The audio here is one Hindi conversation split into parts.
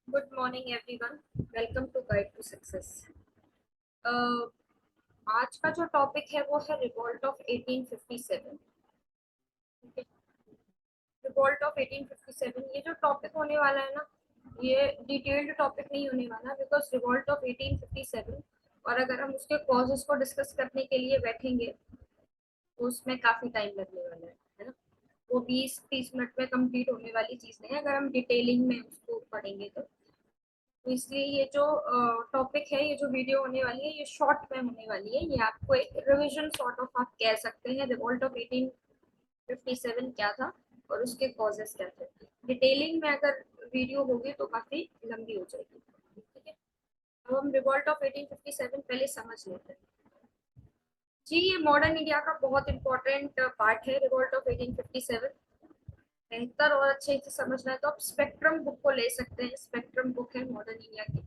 Good morning everyone. Welcome to guide to success. आज का जो टॉपिक है वो है रिवॉल्ट ऑफ 1857। रिवॉल्ट ऑफ 1857 ये जो टॉपिक होने वाला है ना, ये डिटेल्ड टॉपिक नहीं होने वाला बिकॉज रिवॉल्ट ऑफ 1857 और अगर हम उसके कॉजेस को डिस्कस करने के लिए बैठेंगे तो उसमें काफी टाइम लगने वाला है ना। वो 20-30 मिनट में कंप्लीट होने वाली चीज नहीं है अगर हम डिटेलिंग में उसको पढ़ेंगे तो इसलिए ये जो टॉपिक है, ये जो वीडियो होने वाली है, ये शॉर्ट में होने वाली है। ये आपको एक रिवीजन सॉर्ट ऑफ आप कह सकते हैं। रिवोल्ट ऑफ 1857 क्या था और उसके कॉजेस क्या थे। डिटेलिंग में अगर वीडियो होगी तो काफी लंबी हो जाएगी। ठीक है, अब हम रिवोल्ट ऑफ 1857 पहले समझ लेते हैं। जी, ये मॉडर्न इंडिया का बहुत इंपॉर्टेंट पार्ट है। रिवोल्ट ऑफ 1857 बेहतर और अच्छे से समझना है तो आप स्पेक्ट्रम बुक को ले सकते हैं। स्पेक्ट्रम बुक है मॉडर्न इंडिया की,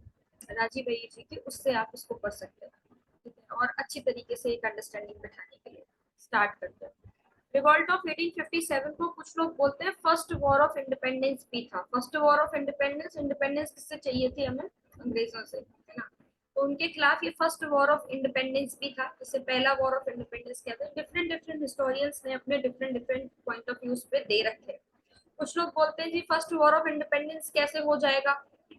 राजीव भैया जी की, उससे आप इसको पढ़ सकते हैं। ठीक है, और अच्छी तरीके से एक अंडरस्टैंडिंग बिठाने के लिए स्टार्ट करते हैं। रिवॉल्ट ऑफ 1857 को कुछ लोग बोलते हैं फर्स्ट वॉर ऑफ इंडिपेंडेंस भी था। First war of independence, independence किससे चाहिए थी हमें? अंग्रेजों से, है ना। तो उनके खिलाफ ये फर्स्ट वॉर ऑफ इंडिपेंडेंस भी था। इससे पहला वॉर ऑफ इंडिपेंडेंस क्या था? डिफरेंट डिफरेंट हिस्टोरियंस ने अपने different different point of views पे दे रखे। कुछ लोग बोलते हैं जी फर्स्ट वॉर ऑफ इंडिपेंडेंस कैसे हो जाएगा,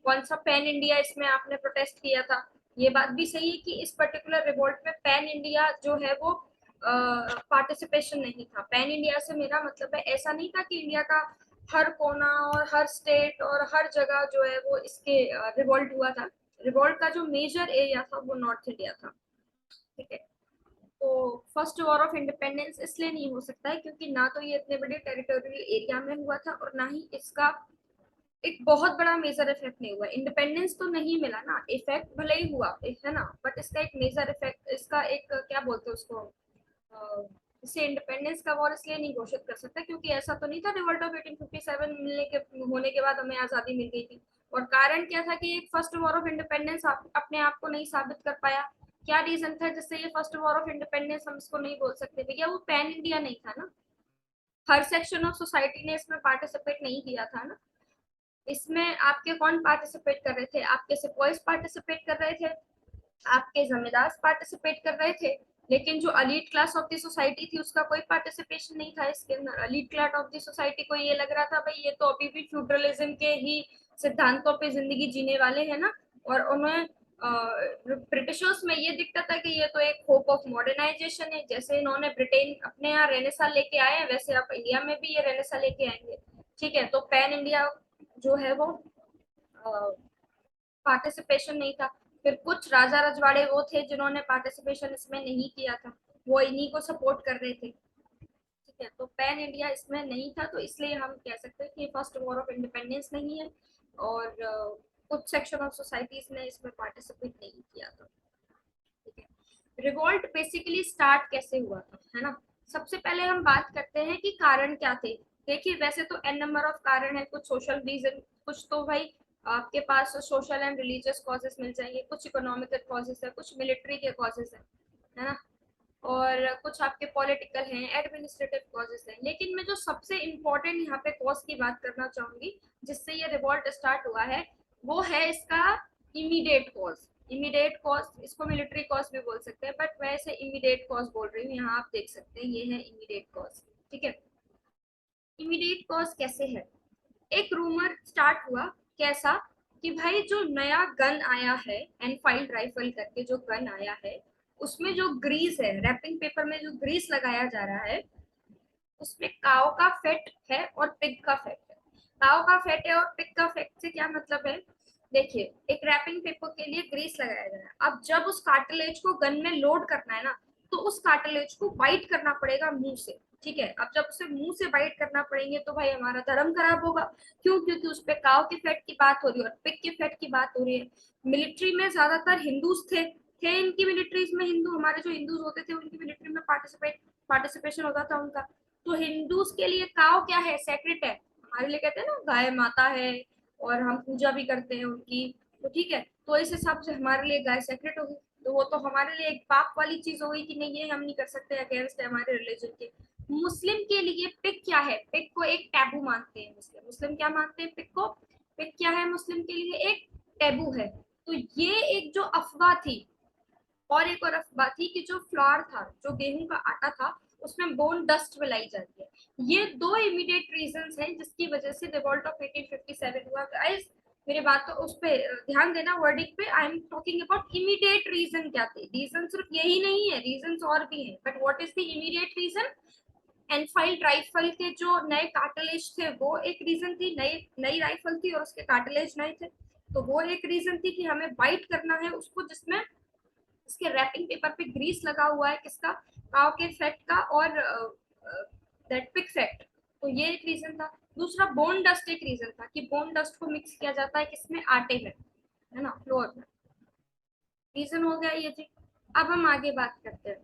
कौन सा पैन इंडिया इसमें आपने प्रोटेस्ट किया था। ये बात भी सही है कि इस पर्टिकुलर रिवोल्ट में पैन इंडिया जो है वो पार्टिसिपेशन नहीं था। पैन इंडिया से मेरा मतलब है ऐसा नहीं था कि इंडिया का हर कोना और हर स्टेट और हर जगह जो है वो इसके रिवोल्ट हुआ था। रिवोल्ट का जो मेजर एरिया था वो नॉर्थ इंडिया था। ठीक है, तो फर्स्ट वॉर ऑफ इंडिपेंडेंस इसलिए नहीं हो सकता है क्योंकि ना तो ये इतने बड़े टेरिटोरियल एरिया में हुआ था और ना ही इसका एक बहुत बड़ा मेजर इफेक्ट नहीं हुआ। इंडिपेंडेंस तो नहीं मिला ना, इफेक्ट भले ही हुआ है ना, बट इसका एक मेजर इफेक्ट, इसका एक क्या बोलते हैं उसको, इसे इंडिपेंडेंस का वॉर इसलिए नहीं घोषित कर सकता क्योंकि ऐसा तो नहीं था रिवोल्ट ऑफ 1857 मिलने के होने के बाद हमें आजादी मिल गई थी। और कारण क्या था कि एक फर्स्ट वॉर ऑफ इंडिपेंडेंस अपने आप को नहीं साबित कर पाया। क्या रीजन था जिससे ये फर्स्ट वॉर ऑफ इंडिपेंडेंस हम इसको नहीं बोल सकते? भैया वो पैन इंडिया नहीं था ना, हर सेक्शन ऑफ सोसाइटी ने इसमें पार्टिसिपेट नहीं किया था ना। इसमें आपके कौन पार्टिसिपेट कर रहे थे? आपके सिपॉइज पार्टिसिपेट कर रहे थे, आपके जमींदार पार्टिसिपेट कर रहे थे, लेकिन जो elite class of the society थी उसका कोई पार्टिसिपेशन नहीं था इसके अंदर। Elite class of the society को ये लग रहा था भाई ये तो अभी भी फ्यूडरलिज्म के ही सिद्धांतों पे जिंदगी जीने वाले हैं ना। और उन्हें ब्रिटिशर्स में ये दिखता था कि ये तो एक होप ऑफ मॉडर्नाइजेशन है। जैसे इन्होंने ब्रिटेन अपने यहाँ रेनेसा लेके आए हैं वैसे आप इंडिया में भी ये रेनेसा लेके आएंगे। ठीक है, तो पैन इंडिया जो है वो पार्टिसिपेशन नहीं था। फिर कुछ राजा रजवाड़े वो थे जिन्होंने पार्टिसिपेशन इसमें नहीं किया था, वो इन्हीं को सपोर्ट कर रहे थे। ठीक है, तो पैन इंडिया इसमें नहीं था तो इसलिए हम कह सकते हैं कि फर्स्ट वॉर ऑफ इंडिपेंडेंस नहीं है। और कुछ सेक्शन ऑफ सोसाइटीज ने इसमें पार्टिसिपेट नहीं किया था। ठीक है, रिवॉल्ट बेसिकली स्टार्ट कैसे हुआ था, है ना। सबसे पहले हम बात करते हैं कि कारण क्या थे। देखिए वैसे तो एन नंबर ऑफ कारण है, कुछ सोशल रीजन, कुछ तो भाई आपके पास सोशल एंड रिलीजियस कॉजेस मिल जाएंगे, कुछ इकोनॉमिकल कॉजेस है, कुछ मिलिट्री के कॉजेस है ना, और कुछ आपके पॉलिटिकल हैं, एडमिनिस्ट्रेटिव कॉजेस हैं। लेकिन मैं जो सबसे इम्पोर्टेंट यहाँ पे कॉज की बात करना चाहूंगी जिससे ये रिवॉल्ट स्टार्ट हुआ है वो है इसका इमीडिएट कॉज। इमीडिएट कॉज, इसको मिलिट्री कॉज भी बोल सकते हैं बट मैं इसे इमीडिएट कॉज बोल रही हूँ। यहाँ आप देख सकते हैं ये है इमीडिएट कॉज। ठीक है, इमीडिएट कॉज कैसे है? एक रूमर स्टार्ट हुआ, कैसा कि भाई जो नया गन आया है, एनफाइल्ड राइफल करके जो गन आया है उसमें जो ग्रीस है, रैपिंग पेपर में जो ग्रीस लगाया जा रहा है उसमें काओ का फैट है और पिग का फैट है। काओ का फैट है और पिग का फैट से क्या मतलब है? देखिए, एक रैपिंग पेपर के लिए ग्रीस लगाया जा रहा है। अब जब उस कार्टिलेज को गन में लोड करना है ना तो उस कार्टिलेज को बाइट करना पड़ेगा मुंह से। ठीक है, अब जब उसे मुंह से बाइट करना पड़ेंगे तो भाई हमारा धर्म खराब होगा। क्यों? क्योंकि उस पे काव के फैट की बात हो रही है और पिग के फैट की बात हो रही है। मिलिट्री में ज्यादातर हिंदूज थे इनकी मिलिट्रीज में, हिंदू हमारे जो हिंदूज होते थे उनकी मिलिट्री में पार्टिसिपेशन होता था उनका। तो हिंदूज के लिए काव क्या है? सेक्रेट है। हमारे लिए कहते हैं ना गाय माता है और हम पूजा भी करते हैं उनकी। तो ठीक है, तो इस हिसाब से हमारे लिए गाय सेक्रेट होगी। तो वो तो हमारे लिए एक पाप वाली चीज हो गई कि नहीं ये हम नहीं कर सकते, अगेंस्ट है हमारे रिलीजन के। मुस्लिम के लिए पिग क्या है? पिग को एक टैबू मानते हैं मुस्लिम। मुस्लिम क्या मानते हैं पिग को? फिर क्या है मुस्लिम के लिए एक टैबू है। तो ये एक जो अफवाह थी, और एक और अफवाह थी कि जो फ्लावर था, जो गेहूं का आटा था, उसमें बोन डस्ट मिलाई जाती है। ये दो इमीडिएट रीजंस हैं जिसकी वजह से रिवॉल्ट ऑफ 1857 हुआ। गाइस मेरी बात तो उस पे ध्यान देना, वर्डिंग पे। I am talking about immediate reason क्या थे। रीजन सिर्फ यही नहीं है, रीजन और भी हैं, but what is the immediate reason? Enfield rifle के जो नए कार्टिलेज थे वो एक रीजन थी, नई नई राइफल थी और उसके कार्टिलेज नए थे, तो वो एक रीजन थी कि हमें बाइट करना है उसको, जिसमें इसके रैपिंग पेपर पे ग्रीस लगा हुआ है, किसका? काव के फैट का, और दैट पिग फैट। तो ये एक रीजन था। दूसरा बोन डस्ट एक रीजन था कि बोन डस्ट को मिक्स किया जाता है किसमें? आटे में, है ना, फ्लोर में। रीजन हो गया ये जी। अब हम आगे बात करते हैं।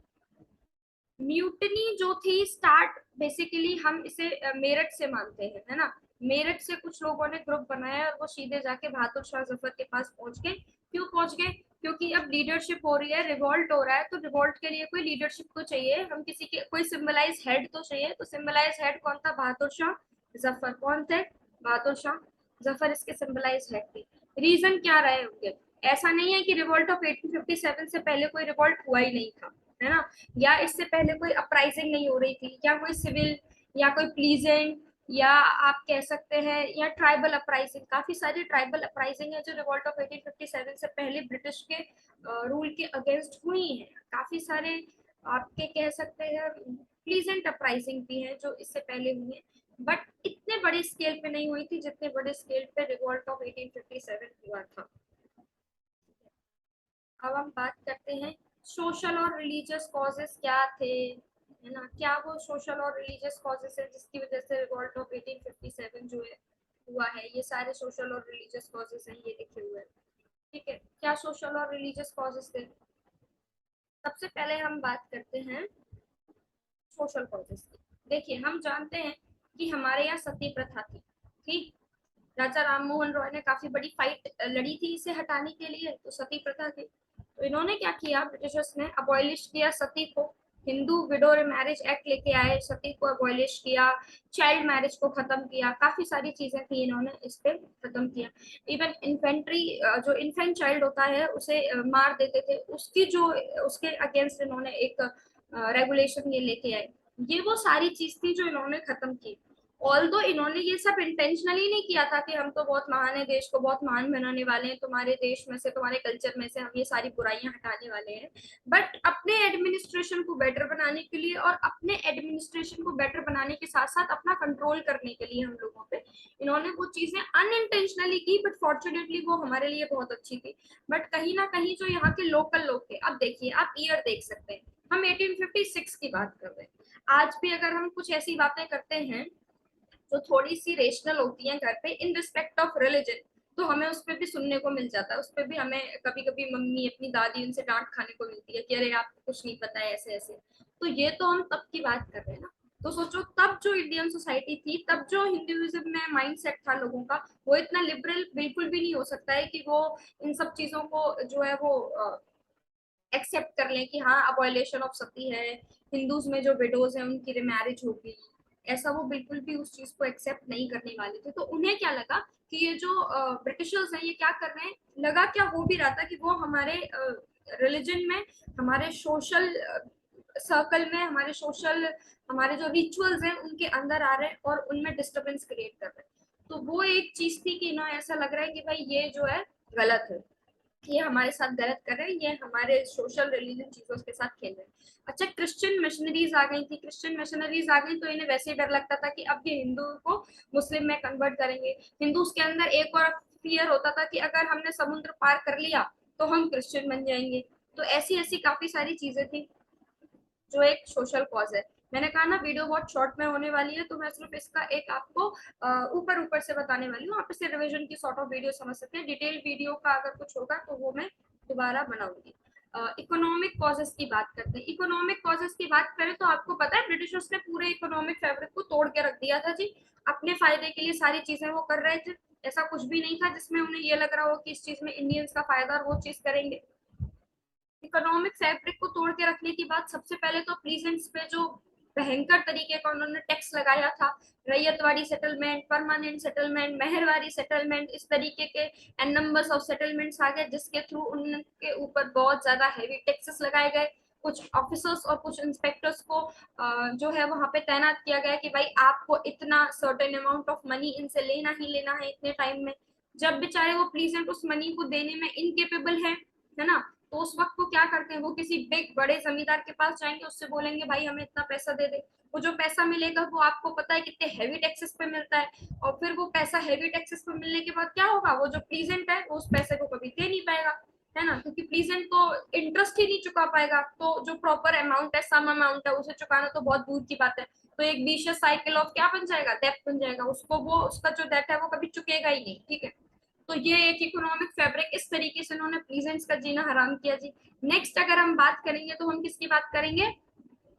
म्यूटनी जो थी स्टार्ट, बेसिकली हम इसे मेरठ से मानते हैं, है ना। मेरठ से कुछ लोगों ने ग्रुप बनाया और वो सीधे जाके बहादुर शाह जफर के पास पहुंच गए। क्यों पहुंच गए? क्योंकि अब लीडरशिप हो रही है, रिवॉल्ट हो रहा है, तो रिवॉल्ट के लिए कोई लीडरशिप तो चाहिए, हम किसी के कोई सिंबलाइज हेड तो चाहिए। तो सिंबलाइज हेड कौन था? बहादुर शाह जफर। कौन थे? बहादुर शाह जफर इसके सिंबलाइज हेड थे। रीजन क्या रहे होंगे? ऐसा नहीं है कि रिवॉल्ट ऑफ 1857 से पहले कोई रिवॉल्ट हुआ ही नहीं था, है ना, या इससे पहले कोई अपराइजिंग नहीं हो रही थी, या कोई सिविल, या कोई प्लीजिंग, या आप कह सकते हैं या ट्राइबल अपराइजिंग। काफी सारी ट्राइबल अपराइजिंग है जो रिवॉल्ट ऑफ 1857 से पहले ब्रिटिश के रूल के अगेंस्ट हुई है। काफी सारे आपके कह सकते हैं प्लीजेंट अपराइजिंग भी है जो इससे पहले हुई है, बट इतने बड़े स्केल पे नहीं हुई थी जितने बड़े स्केल पे रिवॉल्ट ऑफ 1857 हुआ था। अब हम बात करते हैं सोशल और रिलीजियस कॉजेस क्या थे, है ना। क्या वो सोशल और रिलीजियस कॉजेस है जिसकी वजह से रिवॉल्ट ऑफ 1857 जो है हुआ है? ये सारे सोशल और रिलीजियस कॉजेस हैं, ये लिखे हुए हैं, ठीक है। क्या सोशल और रिलीजियस कॉजेस थे? सबसे पहले हम बात करते हैं सोशल कॉजेस की। देखिए हम जानते हैं कि हमारे यहाँ सती प्रथा थी, ठीक। राजा राम मोहन रॉय ने काफी बड़ी फाइट लड़ी थी इसे हटाने के लिए, तो सती प्रथा थी। तो इन्होंने क्या किया, ब्रिटिशर्स ने अबॉलिश किया सती को। हिंदू विडो मैरिज एक्ट लेके आए, सती को अबॉलिश किया, चाइल्ड मैरिज को खत्म किया, काफी सारी चीजें थी इन्होंने इस पे खत्म किया। इवन इन्फेंट्री, जो इन्फेंट चाइल्ड होता है उसे मार देते थे, उसकी जो उसके अगेंस्ट इन्होंने एक रेगुलेशन ये लेके आए। ये वो सारी चीज थी जो इन्होंने खत्म की। ऑल्दो इन्होंने ये सब इंटेंशनली नहीं किया था कि हम तो बहुत महान है, देश को बहुत महान बनाने वाले हैं, तुम्हारे देश में से, तुम्हारे कल्चर में से हम ये सारी बुराइयां हटाने वाले हैं। बट अपने एडमिनिस्ट्रेशन को बेटर बनाने के लिए और अपने एडमिनिस्ट्रेशन को बेटर बनाने के साथ साथ अपना कंट्रोल करने के लिए हम लोगों पे इन्होंने वो चीजें अनइंटेंशनली की, बट फॉर्चुनेटली वो हमारे लिए बहुत अच्छी थी। बट कहीं ना कहीं जो यहाँ के लोकल लोग थे, अब देखिए आप ईयर देख सकते हैं, हम 1856 की बात कर रहे हैं। आज भी अगर हम कुछ ऐसी बातें करते हैं जो थोड़ी सी रेशनल होती हैं घर पे इन रिस्पेक्ट ऑफ रिलीजन, तो हमें उस पर भी सुनने को मिल जाता है। उस पर भी हमें कभी कभी मम्मी अपनी दादी उनसे डांट खाने को मिलती है कि अरे आपको कुछ नहीं पता है ऐसे ऐसे। तो ये तो हम तब की बात कर रहे हैं ना। तो सोचो तब जो इंडियन सोसाइटी थी, तब जो हिंदुइज्म में माइंड सेट था लोगों का, वो इतना लिबरल बिल्कुल भी नहीं हो सकता है कि वो इन सब चीजों को जो है वो एक्सेप्ट कर लें कि हाँ अबॉयलेशन ऑफ सती है, हिंदूज में जो विडोज हैं उनकी रिमैरिज होगी। ऐसा वो बिल्कुल भी उस चीज को एक्सेप्ट नहीं करने वाले थे। तो उन्हें क्या लगा कि ये जो ब्रिटिशर्स हैं ये क्या कर रहे हैं, लगा क्या हो भी रहा था कि वो हमारे रिलीजन में, हमारे सोशल सर्कल में, हमारे सोशल, हमारे जो रिचुअल्स हैं उनके अंदर आ रहे हैं और उनमें डिस्टर्बेंस क्रिएट कर रहे हैं। तो वो एक चीज थी कि इन्हें ऐसा लग रहा है कि भाई ये जो है गलत है, ये हमारे साथ गलत कर रहे हैं, ये हमारे सोशल रिलीजन चीजों के साथ खेल रहे हैं। अच्छा क्रिश्चियन मिशनरीज आ गई थी, क्रिश्चियन मिशनरीज आ गई तो इन्हें वैसे ही डर लगता था कि अब ये हिंदू को मुस्लिम में कन्वर्ट करेंगे। हिंदूज के अंदर एक और फियर होता था कि अगर हमने समुद्र पार कर लिया तो हम क्रिश्चियन बन जाएंगे। तो ऐसी ऐसी काफी सारी चीजें थी जो एक सोशल कॉज है। मैंने कहा ना वीडियो बहुत शॉर्ट में होने वाली है, तो मैं सिर्फ इसका एक आपको ऊपर ऊपर से बताने वाली हूँ, आप इसे रिवीजन की सॉर्ट ऑफ वीडियो समझ सकते हैं। डिटेल वीडियो का अगर कुछ होगा तो वो मैं दोबारा बनाऊंगी। इकोनॉमिक कॉजेस की बात करते हैं। इकोनॉमिक कॉजेस की बात करें तो आपको पता है ब्रिटिशर्स ने पूरे इकोनॉमिक फैब्रिक को तोड़ के रख दिया था जी। अपने फायदे के लिए सारी चीजें वो कर रहे थे, ऐसा कुछ भी नहीं था जिसमें उन्हें ये लग रहा हो कि इस चीज में इंडियंस का फायदा और वो चीज करेंगे। इकोनॉमिक फैब्रिक को तोड़ के रखने की बात, सबसे पहले तो प्लीजेंट्स पे जो भयंकर तरीके का उन्होंने टैक्स लगाया था। रैयतवाड़ी सेटलमेंट, परमानेंट सेटलमेंट, मेहरवारी सेटलमेंट, इस तरीके के एन नंबर्स ऑफ सेटलमेंट्स आ गए, जिसके थ्रू उनके ऊपर बहुत ज्यादा हैवी टैक्सेस लगाए गए। कुछ ऑफिसर्स और कुछ इंस्पेक्टर्स को जो है वहां पे तैनात किया गया कि भाई आपको इतना सर्टेन अमाउंट ऑफ मनी इनसे लेना ही लेना है इतने टाइम में। जब बेचारे वो प्लीजेंट उस मनी को देने में इनकेपेबल है ना, तो उस वक्त वो क्या करते हैं, वो किसी बिग बड़े जमींदार के पास जाएंगे, उससे बोलेंगे भाई हमें इतना पैसा दे दे। वो जो पैसा मिलेगा वो आपको पता है कितने हैवी टैक्सेस पे मिलता है, और फिर वो पैसा हैवी टैक्सेस पे मिलने के बाद क्या होगा, वो जो प्लीजेंट है वो उस पैसे को कभी दे नहीं पाएगा, है ना, क्योंकि प्लीजेंट तो इंटरेस्ट ही नहीं चुका पाएगा। तो जो प्रॉपर अमाउंट है, सम अमाउंट है, उसे चुकाना तो बहुत दूर की बात है। तो एक विशियस साइकिल ऑफ क्या बन जाएगा, डेब्ट बन जाएगा, उसको वो उसका जो डेब्ट है वो कभी चुकेगा ही नहीं, ठीक है। तो ये एक इकोनॉमिक फैब्रिक इस तरीके से उन्होंने प्लीजेंट्स का जीना हराम किया जी। नेक्स्ट अगर हम बात करेंगे तो हम किसकी बात करेंगे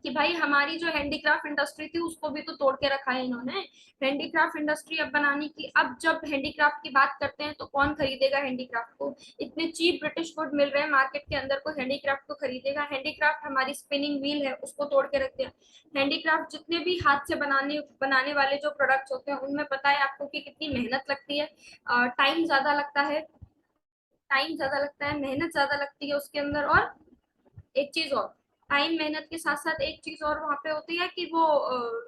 कि भाई हमारी जो हैंडीक्राफ्ट इंडस्ट्री थी उसको भी तो तोड़ के रखा है इन्होंने। हैंडीक्राफ्ट इंडस्ट्री अब बनाने की, अब जब हैंडीक्राफ्ट की बात करते हैं तो कौन खरीदेगा हैंडीक्राफ्ट को, इतने चीप ब्रिटिश गुड मिल रहे हैं मार्केट के अंदर, कोई हैंडीक्राफ्ट को खरीदेगा। हैंडीक्राफ्ट हमारी स्पिनिंग व्हील है उसको तोड़ के रखते हैं। हैंडीक्राफ्ट जितने भी हाथ से बनाने वाले जो प्रोडक्ट्स होते हैं उनमें पता है आपको कि कितनी मेहनत लगती है, टाइम ज्यादा लगता है, मेहनत ज्यादा लगती है उसके अंदर। और एक चीज और, टाइम मेहनत के साथ साथ एक चीज और वहां पे होती है कि वो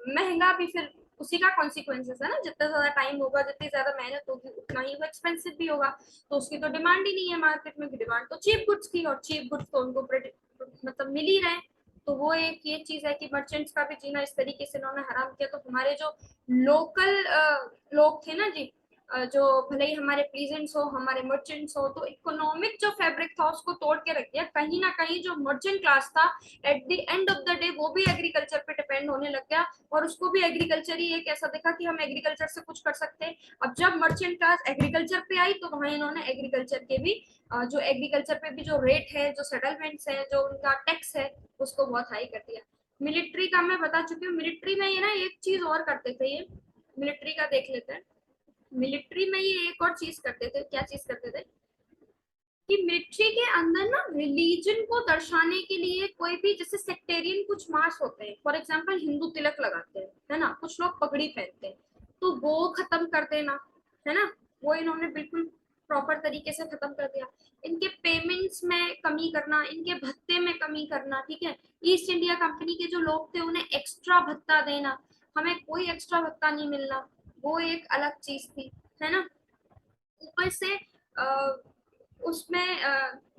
महंगा भी फिर उसी का कॉन्सिक्वेंसेस है ना, जितना ज्यादा टाइम होगा जितनी ज्यादा मेहनत होगी उतना ही वो एक्सपेंसिव भी होगा। तो उसकी तो डिमांड ही नहीं है मार्केट में, डिमांड तो चीप गुड्स की, और चीप गुड्स तो उनको मतलब मिल ही रहे हैं। तो वो एक ये चीज है कि मर्चेंट्स का भी जीना इस तरीके से इन्होंने हराम किया। तो हमारे जो लोकल लोग थे ना जी, जो भले ही हमारे प्लीजेंट्स हो, हमारे मर्चेंट्स हो, तो इकोनॉमिक जो फैब्रिक था उसको तोड़ के रख दिया। कहीं ना कहीं जो मर्चेंट क्लास था at the end of the day वो भी एग्रीकल्चर पे डिपेंड होने लग गया, और उसको भी एग्रीकल्चर ही एक ऐसा देखा कि हम एग्रीकल्चर से कुछ कर सकते हैं। अब जब मर्चेंट क्लास एग्रीकल्चर पे आई तो वहां इन्होंने एग्रीकल्चर के भी जो एग्रीकल्चर पे भी जो रेट है, जो सेटलमेंट्स है, जो उनका टैक्स है, उसको बहुत हाई कर दिया। मिलिट्री का मैं बता चुकी हूँ। मिलिट्री में ये ना एक चीज और करते थे, ये मिलिट्री का देख लेते हैं। मिलिट्री में ये एक और चीज करते थे, क्या चीज करते थे कि मिलिट्री के अंदर ना रिलीजन को दर्शाने के लिए कोई भी, जैसे सेक्टेरियन कुछ मास होते हैं, फॉर एग्जांपल हिंदू तिलक लगाते हैं, है ना, कुछ लोग पगड़ी पहनते हैं, तो वो खत्म कर देना, है ना, वो इन्होंने बिल्कुल प्रॉपर तरीके से खत्म कर दिया। इनके पेमेंट्स में कमी करना, इनके भत्ते में कमी करना, ठीक है। ईस्ट इंडिया कंपनी के जो लोग थे उन्हें एक्स्ट्रा भत्ता देना, हमें कोई एक्स्ट्रा भत्ता नहीं मिलना, वो एक अलग चीज थी, है ना। ऊपर से उसमें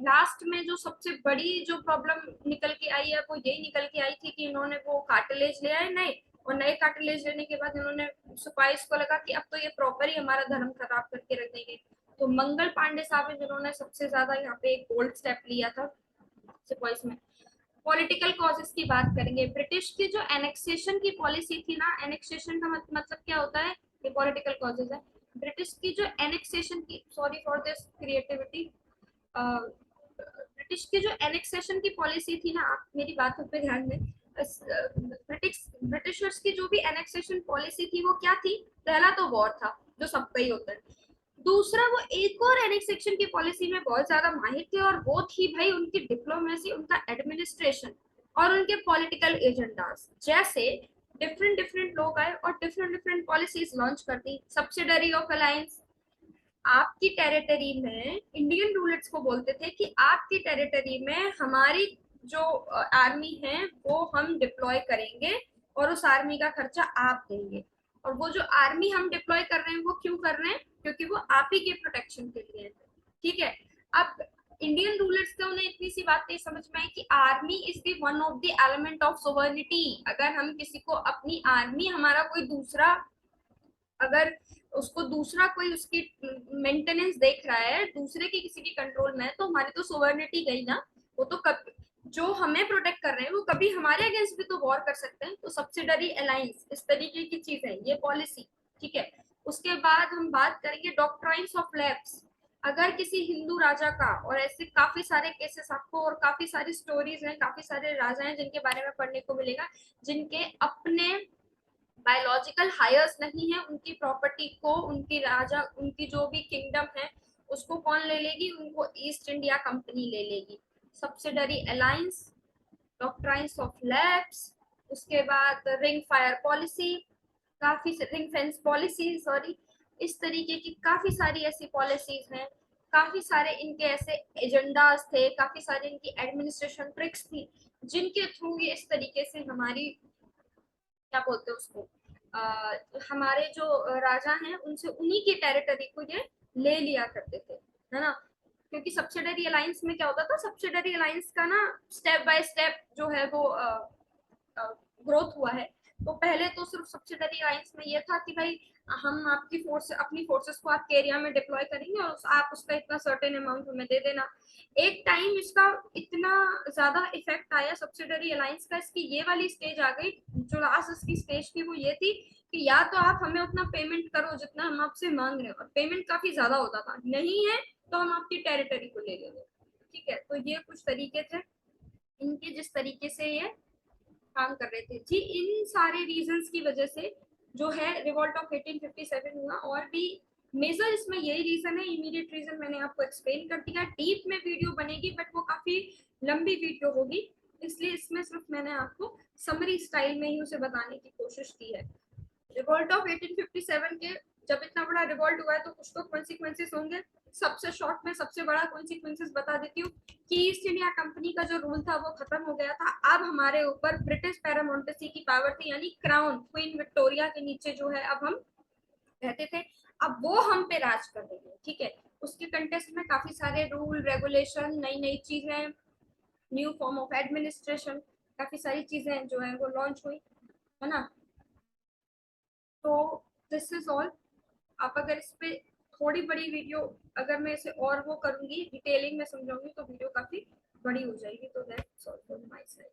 लास्ट में जो सबसे बड़ी जो प्रॉब्लम निकल के आई है वो यही निकल के आई थी कि इन्होंने वो कार्टिलेज ले आए नए, और नए कार्टिलेज लेने के बाद इन्होंने सिपाहीज को लगा कि अब तो ये प्रॉपर ही हमारा धर्म खराब करके रख देंगे। तो मंगल पांडे साहब है जिन्होंने सबसे ज्यादा यहाँ पे एक बोल्ड स्टेप लिया था सिपाहीज में। पॉलिटिकल कॉजेस की बात करेंगे। ब्रिटिश की जो एनेक्सेशन की पॉलिसी थी ना, एनेक्सेशन का मतलब क्या होता है, ये पॉलिटिकल कॉजेस है। ब्रिटिश की जो एनेक्सेशन की, sorry for this creativity, British की जो एनेक्सेशन की पॉलिसी थी ना, आप मेरी बातों पे ध्यान दें। ब्रिटिशर्स की जो भी एनेक्सेशन पॉलिसी थी वो क्या थी, पहला तो वॉर था जो सबका ही होता है, दूसरा वो एक और एनेक्सेशन की पॉलिसी में बहुत ज्यादा माहिर थे, और वो थी भाई उनकी डिप्लोमेसी, उनका एडमिनिस्ट्रेशन और उनके पॉलिटिकल एजेंडास। जैसे डिफरेंट डिफरेंट लोग आए और डिफरेंट डिफरेंट पॉलिसीज लॉन्च कर दी। सब्सिडरी ऑफ अलायंस, आपकी टेरिटरी में इंडियन रूलर्स को बोलते थे कि आपकी टेरिटरी में हमारी जो आर्मी है वो हम डिप्लॉय करेंगे, और उस आर्मी का खर्चा आप देंगे। और वो जो आर्मी हम डिप्लॉय कर रहे हैं वो क्यों कर रहे हैं, क्योंकि वो आप ही के प्रोटेक्शन के लिए है, ठीक है। अब इंडियन रूलर्स को उन्हें इतनी सी बात नहीं समझ में आई कि army is the one of the element of sovereignty. अगर हम किसी को अपनी आर्मी, हमारा कोई दूसरा, अगर उसको दूसरा कोई उसकी मेंटेनेंस देख रहा है दूसरे की किसी की कंट्रोल में, तो हमारी तो सोवर्निटी गई ना। वो तो कभी जो हमें प्रोटेक्ट कर रहे हैं वो कभी हमारे अगेंस्ट भी तो वॉर कर सकते हैं। तो सब्सिडरी अलायंस इस तरीके की चीज है ये पॉलिसी, ठीक है। उसके बाद हम बात करेंगे डॉक्ट्राइन्स ऑफ लैप्स। अगर किसी हिंदू राजा का, और ऐसे काफी सारे केसेस आपको और काफी सारी स्टोरीज हैं, काफी सारे राजा हैं जिनके बारे में पढ़ने को मिलेगा, जिनके अपने बायोलॉजिकल हायर्स नहीं है, उनकी प्रॉपर्टी को, उनकी राजा, उनकी जो भी किंगडम है उसको कौन ले लेगी, उनको ईस्ट इंडिया कंपनी ले लेगी। Subsidiary alliance, doctrines of lapse, उसके बाद रिंग फायर पॉलिसी, काफी रिंग फेंस पॉलिसी, सॉरी, इस तरीके की काफी सारी ऐसी पॉलिसीज हैं, काफी सारे इनके ऐसे एजेंडाज थे, काफी सारी इनकी एडमिनिस्ट्रेशन ट्रिक्स थी, जिनके थ्रू ये इस तरीके से हमारी, क्या बोलते हैं उसको, हमारे जो राजा हैं उनसे उन्हीं की टेरिटरी को ये ले लिया करते थे, है ना। क्योंकि सब्सिडरी अलायंस में क्या होता था, सब्सिडरी अलायंस का ना स्टेप बाय स्टेप जो है वो ग्रोथ हुआ है। तो पहले तो सिर्फ सब्सिडरी अलायंस में ये था कि भाई हम आपकी फोर्स, अपनी फोर्सेस को आपके एरिया में डिप्लॉय करेंगे और आप उसका इतना सर्टेन अमाउंट हमें दे देना। एक टाइम इसका इतना ज्यादा इफेक्ट आया सब्सिडरी अलायंस का, इसकी ये वाली स्टेज आ गई, जो लास्ट इसकी स्टेज थी वो ये थी कि या तो आप हमें उतना पेमेंट करो जितना हम आपसे मांग रहे हैं, और पेमेंट काफी ज्यादा होता था, नहीं है तो हम आपकी टेरिटरी को ले लेंगे। ठीक है, तो ये कुछ तरीके थे इनके जिस तरीके से ये काम कर रहे थे जी। इन सारे रीजंस की वजह से जो है रिवॉल्ट ऑफ 1857 हुआ। और भी मेजर इसमें यही रीजन है, इमीडिएट रीजन मैंने आपको एक्सप्लेन कर दिया। डीप में वीडियो बनेगी बट वो काफी लंबी वीडियो होगी, इसलिए इसमें सिर्फ मैंने आपको समरी स्टाइल में ही उसे बताने की कोशिश की है। रिवॉल्ट ऑफ 1857 के जब इतना बड़ा रिवॉल्ट हुआ है तो कुछ तो कॉन्सिक्वेंसेस होंगे। सबसे शॉर्ट में सबसे बड़ा कॉन्सिक्वेंसेस बता देती हूँ कि ईस्ट इंडिया कंपनी का जो रूल था वो खत्म हो गया था। अब हमारे ऊपर ब्रिटिश पैरामोंटेसी की पावर थी, यानी क्राउन, क्वीन विक्टोरिया के नीचे जो है अब हम रहते थे, अब वो हम पे राज कर रही है। ठीक है, उसके कंटेस्ट में काफी सारे रूल रेगुलेशन, नई नई चीजें, न्यू फॉर्म ऑफ एडमिनिस्ट्रेशन, काफी सारी चीजें जो है वो लॉन्च हुई, है ना। तो दिस इज ऑल। आप अगर इस पे थोड़ी बड़ी वीडियो, अगर मैं इसे और वो करूंगी डिटेलिंग में समझाऊंगी तो वीडियो काफी बड़ी हो जाएगी, तो that's all from my side.